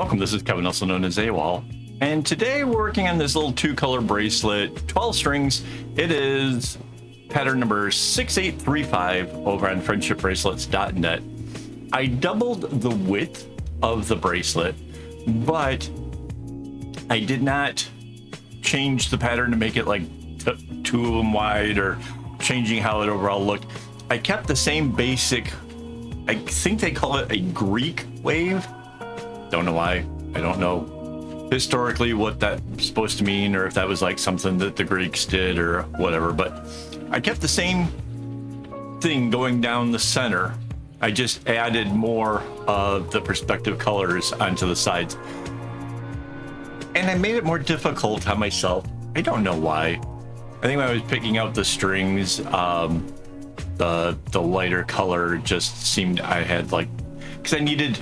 welcome. This is Kevin, also known as AWOL. And today we're working on this little 2-color bracelet, 12 strings. It is pattern number 6835 over on friendshipbracelets.net. I doubled the width of the bracelet, but I did not change the pattern to make it like two of them wide or changing how it overall looked. I kept the same basic, I think they call it a Greek wave. Don't know why. I don't know historically what that's supposed to mean, or if that was like something that the Greeks did or whatever, but I kept the same thing going down the center. I just added more of the perspective colors onto the sides, and I made it more difficult on myself. I don't know why. I think when I was picking out the strings, the lighter color just seemed, I had like, because I needed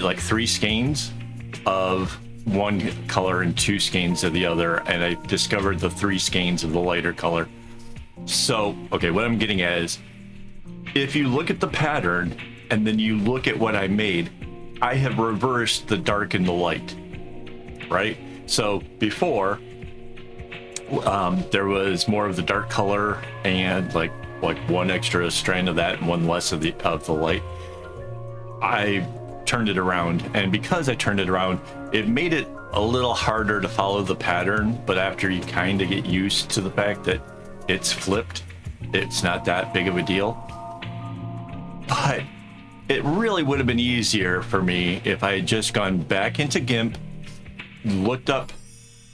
like 3 skeins of one color and 2 skeins of the other, and I discovered the 3 skeins of the lighter color. So, okay, what I'm getting at is, if you look at the pattern and then you look at what I made, I have reversed the dark and the light, right? So before, there was more of the dark color and like one extra strand of that and one less of the light. I turned it around, and because I turned it around, it made it a little harder to follow the pattern. But after you kind of get used to the fact that it's flipped, it's not that big of a deal. But it really would have been easier for me if I had just gone back into GIMP, looked up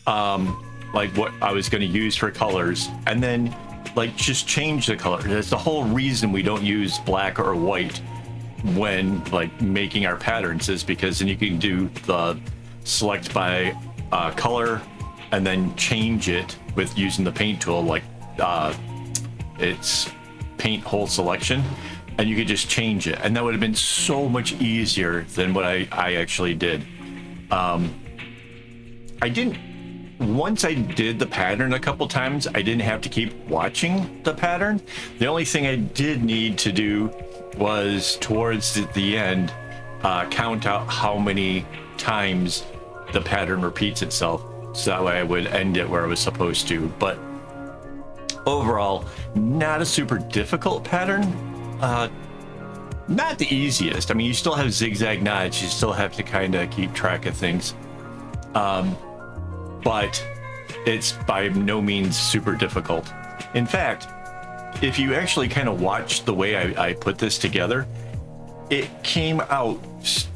like what I was going to use for colors, and then like just change the color. That's the whole reason we don't use black or white when like making our patterns, is because then you can do the select by color and then change it with using the paint tool, like it's paint whole selection, and you could just change it, and that would have been so much easier than what I actually did. Once I did the pattern a couple times, I didn't have to keep watching the pattern. The only thing I did need to do was towards the end, count out how many times the pattern repeats itself, so that way I would end it where I was supposed to. But overall, not a super difficult pattern. Not the easiest. I mean, you still have zigzag knots, you still have to kind of keep track of things. But it's by no means super difficult. In fact, if you actually kind of watch the way I put this together, it came out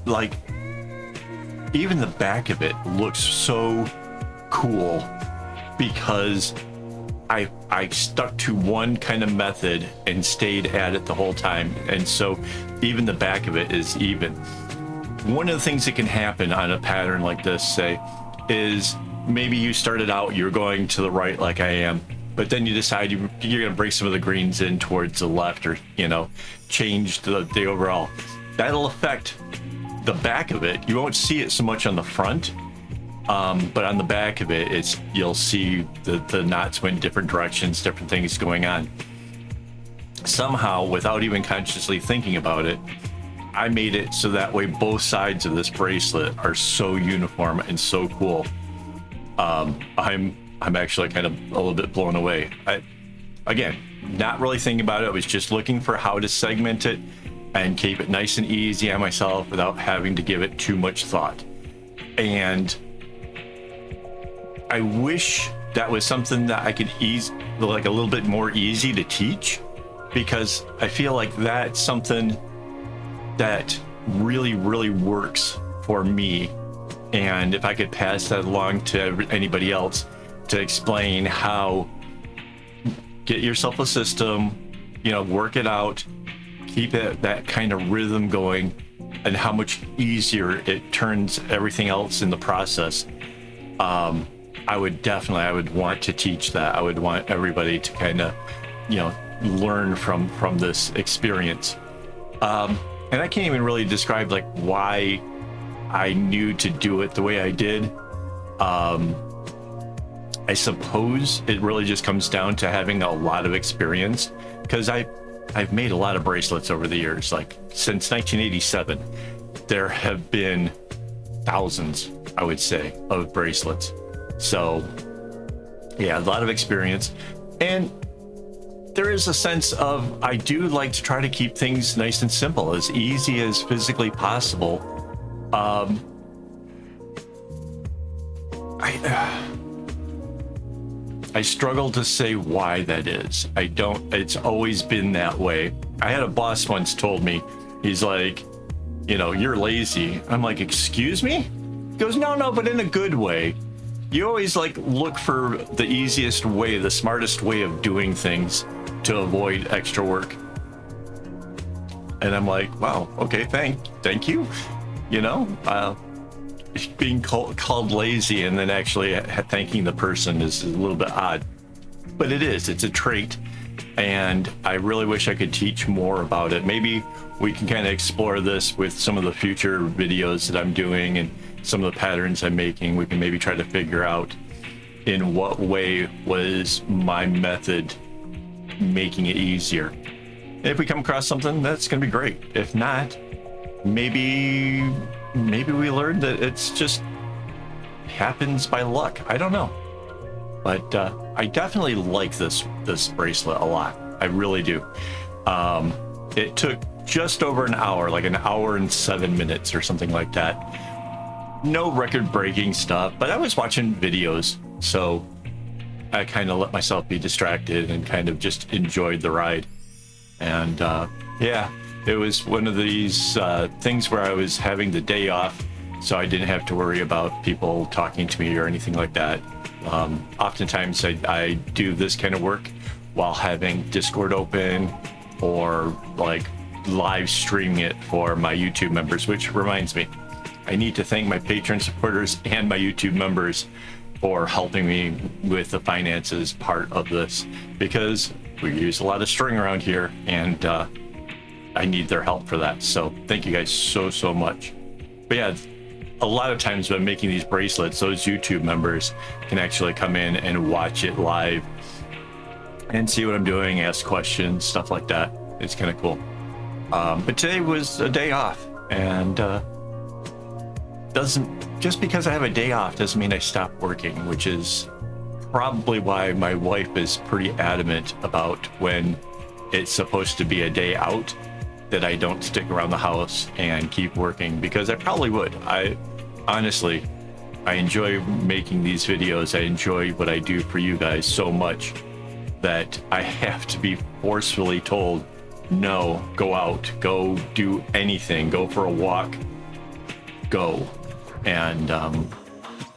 like, even the back of it looks so cool because I stuck to one kind of method and stayed at it the whole time. And so even the back of it is even. One of the things that can happen on a pattern like this, say, is maybe you started out, you're going to the right like I am, but then you decide you're going to bring some of the greens in towards the left, or, you know, change the overall. That'll affect the back of it. You won't see it so much on the front, but on the back of it, you'll see the knots went different directions, different things going on. Somehow, without even consciously thinking about it, I made it so that way both sides of this bracelet are so uniform and so cool. I'm actually kind of a little bit blown away. Again, not really thinking about it. I was just looking for how to segment it and keep it nice and easy on myself without having to give it too much thought. And I wish that was something that I could ease, like a little bit more easy to teach, because I feel like that's something that really, really works for me. And if I could pass that along to anybody else to explain how, get yourself a system, you know, work it out, keep it that kind of rhythm going, and how much easier it turns everything else in the process. I would want to teach that. I would want everybody to kind of, you know, learn from this experience. And I can't even really describe like why I knew to do it the way I did. I suppose it really just comes down to having a lot of experience, because I've made a lot of bracelets over the years. Like since 1987, there have been thousands, I would say, of bracelets. So yeah, a lot of experience. And there is a sense of, I do like to try to keep things nice and simple, as easy as physically possible. I struggle to say why that is. I don't, it's always been that way. I had a boss once told me, he's like, you know, you're lazy. I'm like, excuse me? He goes, no, but in a good way. You always like look for the easiest way, the smartest way of doing things to avoid extra work. And I'm like, wow, okay, thank you. You know, being called lazy and then actually thanking the person is a little bit odd, but it's a trait. And I really wish I could teach more about it. Maybe we can kind of explore this with some of the future videos that I'm doing and some of the patterns I'm making. We can maybe try to figure out in what way was my method making it easier. And if we come across something, that's going to be great. If not, maybe we learned that it's just happens by luck. I don't know. But I definitely like this bracelet a lot. I really do. It took just over an hour, like an hour and 7 minutes or something like that. No record-breaking stuff, but I was watching videos, so I kind of let myself be distracted and kind of just enjoyed the ride. And yeah, it was one of these things where I was having the day off, so I didn't have to worry about people talking to me or anything like that. Oftentimes I do this kind of work while having Discord open or like live streaming it for my YouTube members, which reminds me, I need to thank my Patreon supporters and my YouTube members for helping me with the finances part of this, because we use a lot of string around here and I need their help for that. So thank you guys so much. But yeah, a lot of times when I'm making these bracelets, those YouTube members can actually come in and watch it live and see what I'm doing, ask questions, stuff like that. It's kind of cool. But today was a day off, and just because I have a day off doesn't mean I stop working, which is probably why my wife is pretty adamant about when it's supposed to be a day out, that I don't stick around the house and keep working, because I probably would. I honestly enjoy making these videos. I enjoy what I do for you guys so much that I have to be forcefully told, no, go out, go do anything, go for a walk, go. And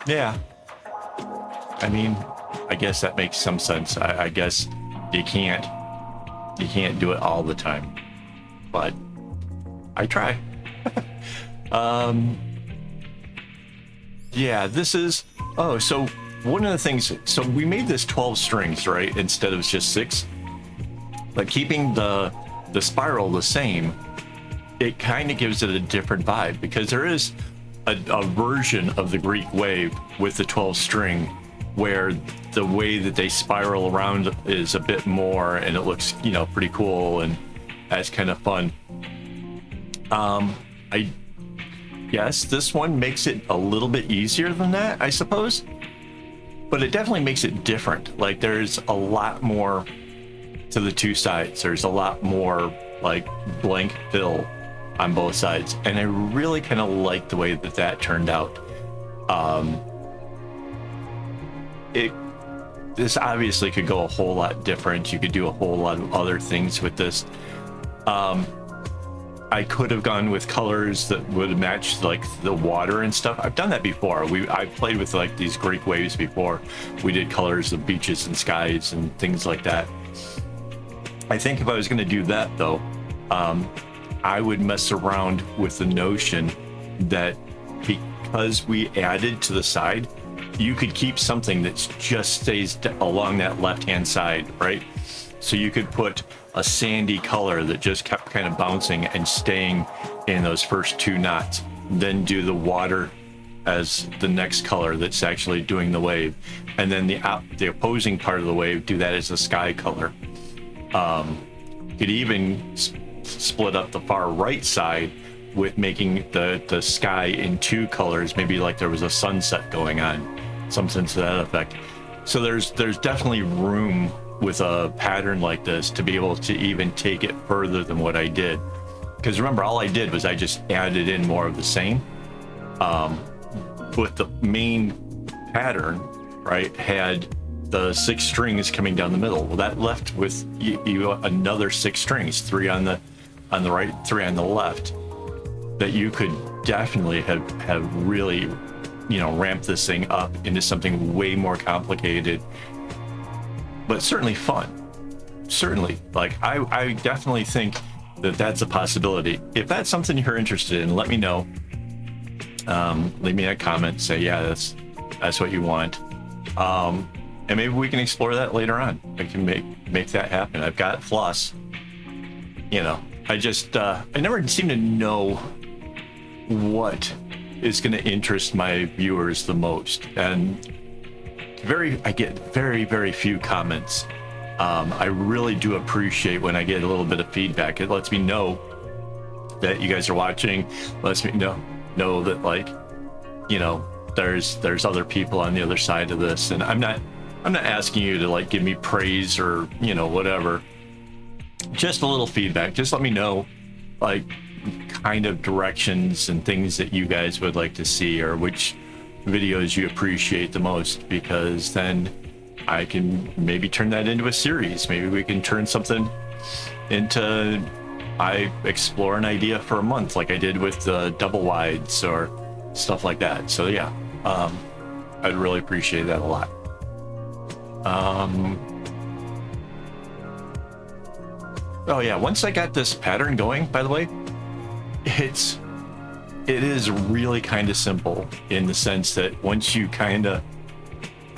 yeah, I mean, I guess that makes some sense. I guess you can't do it all the time, but I try. Yeah, this is, so one of the things, so we made this 12 strings, right, instead of just 6, but keeping the spiral the same, it kind of gives it a different vibe, because there is a version of the Greek wave with the 12 string where the way that they spiral around is a bit more, and it looks, you know, pretty cool, and that's kind of fun. I guess this one makes it a little bit easier than that, I suppose, but it definitely makes it different. Like, there's a lot more to the two sides. There's a lot more like blank fill on both sides, and I really kind of like the way that turned out. This obviously could go a whole lot different. You could do a whole lot of other things with this. I could have gone with colors that would match like the water and stuff. I've done that before. I've played with like these Greek waves before. We did colors of beaches and skies and things like that. I think if I was going to do that though, I would mess around with the notion that because we added to the side, you could keep something that just stays along that left-hand side, right? So you could put a sandy color that just kept kind of bouncing and staying in those first 2 knots, then do the water as the next color that's actually doing the wave, and then the opposing part of the wave, do that as a sky color. You could even split up the far right side with making the sky in 2 colors, maybe like there was a sunset going on, something to that effect. So there's definitely room with a pattern like this to be able to even take it further than what I did. Because remember, all I did was I just added in more of the same. With the main pattern, right, had the 6 strings coming down the middle. Well, that left with you another 6 strings, 3 on the right, 3 on the left, that you could definitely have really, you know, ramped this thing up into something way more complicated, but certainly fun. Certainly, like I definitely think that that's a possibility. If that's something you're interested in, let me know. Leave me a comment, say, yeah, that's what you want. And maybe we can explore that later on. I can make that happen. I've got floss. You know, I never seem to know what is going to interest my viewers the most. And I get very, very few comments. I really do appreciate when I get a little bit of feedback. It lets me know that you guys are watching, lets me know that, like, you know, there's other people on the other side of this, and I'm not asking you to like give me praise or, you know, whatever. Just a little feedback. Just let me know, like, kind of directions and things that you guys would like to see, or which videos you appreciate the most, because then I can maybe turn that into a series. Maybe we can turn something into, I explore an idea for a month, like I did with the double wides or stuff like that. So yeah, I'd really appreciate that a lot. Oh yeah, once I got this pattern going, by the way, it is really kind of simple, in the sense that once you kind of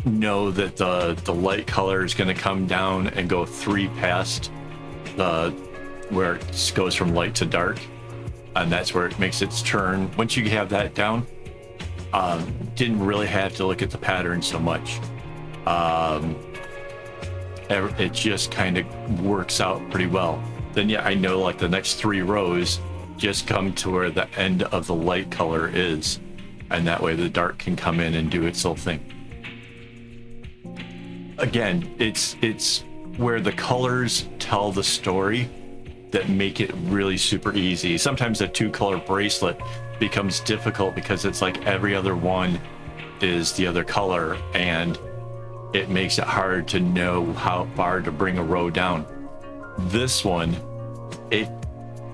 know that the light color is going to come down and go 3 past where it goes from light to dark, and that's where it makes its turn. Once you have that down, didn't really have to look at the pattern so much. It just kind of works out pretty well. Then yeah, I know like the next 3 rows just come to where the end of the light color is, and that way the dark can come in and do its little thing. Again, it's where the colors tell the story that make it really super easy. Sometimes a 2-color bracelet becomes difficult because it's like every other one is the other color, and it makes it hard to know how far to bring a row down. This one,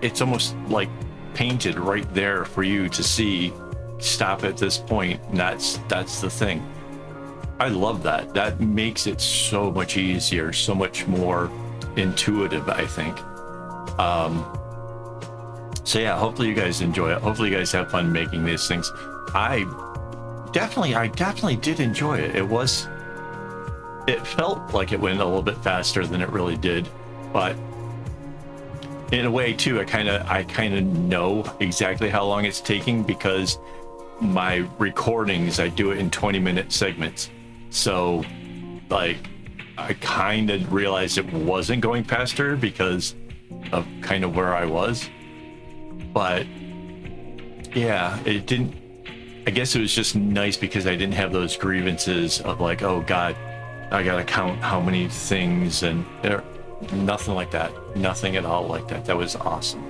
it's almost like painted right there for you to see, stop at this point, and that's the thing. I love that. That makes it so much easier, so much more intuitive, I think. So yeah, hopefully you guys enjoy it. Hopefully you guys have fun making these things. I definitely did enjoy it. It felt like it went a little bit faster than it really did, but in a way too, I kind of know exactly how long it's taking, because my recordings, I do it in 20-minute segments. So like, I kind of realized it wasn't going faster because of kind of where I was. But yeah, it didn't, I guess it was just nice because I didn't have those grievances of like, oh God, I gotta count how many things, and nothing like that. Nothing at all like that. That was awesome.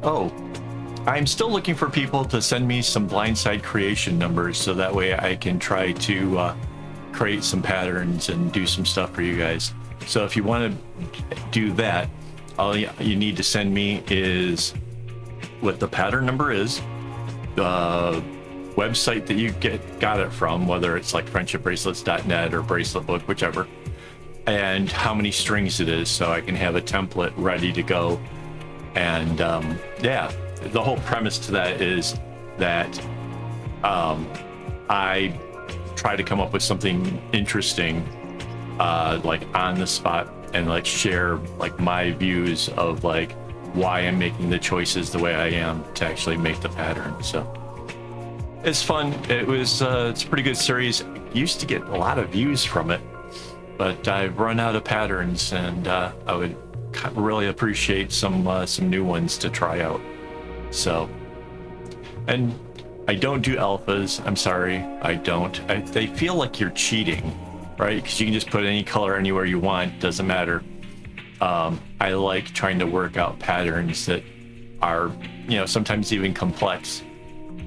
Oh, I'm still looking for people to send me some blindside creation numbers, so that way I can try to create some patterns and do some stuff for you guys. So if you want to do that, all you need to send me is what the pattern number is, the website that you got it from, whether it's like friendshipbracelets.net or bracelet book, whichever, and how many strings it is, so I can have a template ready to go. And yeah, the whole premise to that is that I try to come up with something interesting, like on the spot, and like share like my views of like why I'm making the choices the way I am to actually make the pattern. So it's fun. It's a pretty good series. I used to get a lot of views from it, but I've run out of patterns, and I would really appreciate some new ones to try out. So, and I don't do alphas. I'm sorry, I don't. They feel like you're cheating, right? Because you can just put any color anywhere you want, doesn't matter. I like trying to work out patterns that are, sometimes even complex,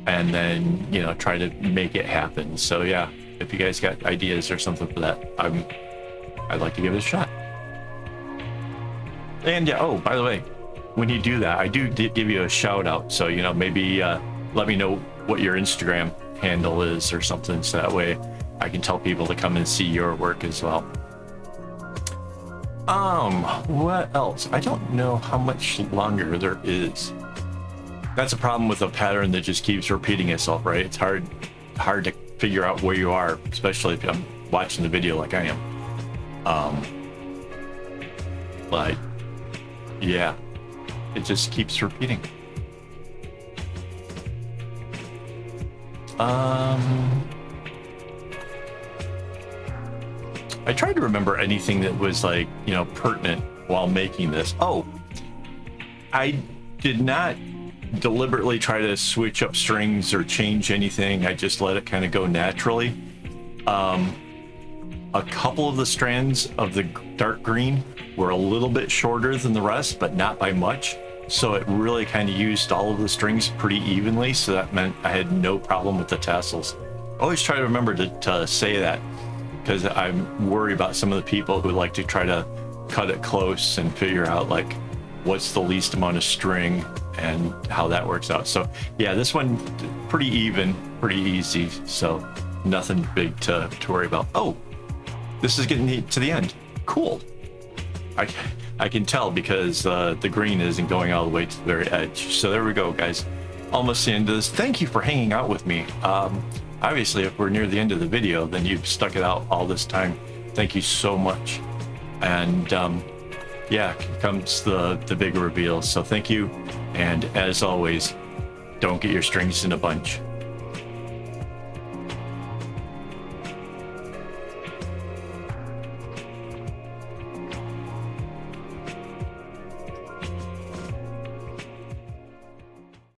and then, try to make it happen. So yeah, if you guys got ideas or something for that, I'd like to give it a shot. And yeah, oh, by the way, when you do that, I do give you a shout out. So, maybe let me know what your Instagram handle is or something, so that way I can tell people to come and see your work as well. What else? I don't know how much longer there is. That's a problem with a pattern that just keeps repeating itself, right? It's hard to figure out where you are, especially if I'm watching the video like I am. But yeah, it just keeps repeating. I tried to remember anything that was like, pertinent while making this. Oh, I did not deliberately try to switch up strings or change anything. I just let it kind of go naturally. A couple of the strands of the dark green were a little bit shorter than the rest, but not by much. So it really kind of used all of the strings pretty evenly. So that meant I had no problem with the tassels. Always try to remember to say that, because I'm worried about some of the people who like to try to cut it close and figure out like what's the least amount of string and how that works out. So yeah, this one pretty even, pretty easy. So nothing big to worry about. Oh, this is getting to the end. Cool. I can tell because the green isn't going all the way to the very edge. So there we go, guys. Almost the end of this. Thank you for hanging out with me. Obviously, if we're near the end of the video, then you've stuck it out all this time. Thank you so much. And yeah, here comes the big reveal. So thank you. And as always, don't get your strings in a bunch.